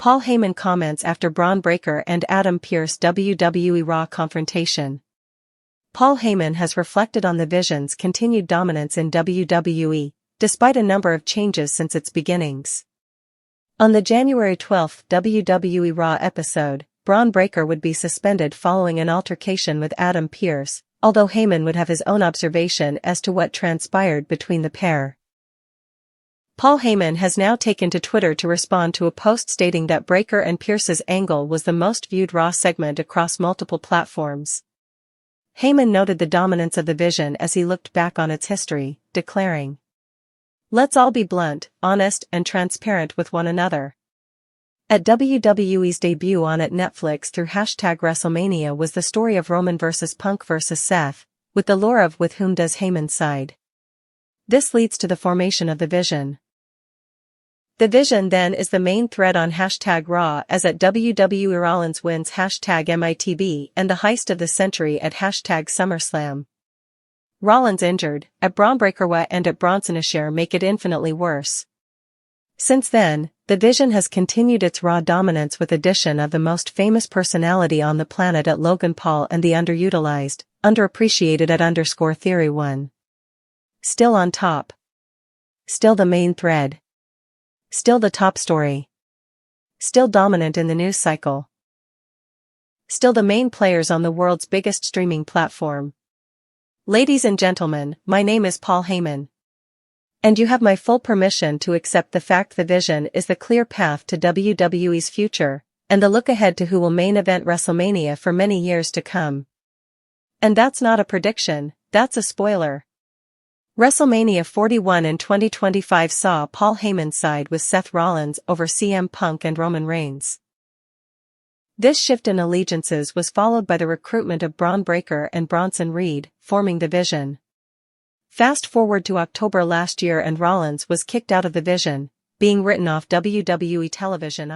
Paul Heyman comments after Bron Breakker and Adam Pearce WWE Raw confrontation. Paul Heyman has reflected on the Vision's continued dominance in WWE, despite a number of changes since its beginnings. On the January 12 WWE Raw episode, Bron Breakker would be suspended following an altercation with Adam Pearce, although Heyman would have his own observation as to what transpired between the pair. Paul Heyman has now taken to Twitter to respond to a post stating that Breakker and Pearce's angle was the most viewed Raw segment across multiple platforms. Heyman noted the dominance of the Vision as he looked back on its history, declaring, "Let's all be blunt, honest, and transparent with one another." At WWE's debut on Netflix through #WrestleMania was the story of Roman vs. Punk vs. Seth, with the lure of with whom does Heyman side. This leads to the formation of the Vision. The Vision then is the main thread on #Raw as at WWE Rollins wins #MITB and the heist of the century at #SummerSlam. Rollins injured, at Bron Breakker and at Bronsonacher make it infinitely worse. Since then, the Vision has continued its Raw dominance with addition of the most famous personality on the planet at Logan Paul and the underutilized, underappreciated at _Theory1. Still on top. Still the main thread. Still the top story. Still dominant in the news cycle. Still the main players on the world's biggest streaming platform. Ladies and gentlemen, my name is Paul Heyman. And you have my full permission to accept the fact the Vision is the clear path to WWE's future, and the look ahead to who will main event WrestleMania for many years to come. And that's not a prediction, that's a spoiler. WrestleMania 41 in 2025 saw Paul Heyman side with Seth Rollins over CM Punk and Roman Reigns. This shift in allegiances was followed by the recruitment of Bron Breakker and Bronson Reed, forming the Vision. Fast forward to October last year and Rollins was kicked out of the Vision, being written off WWE television.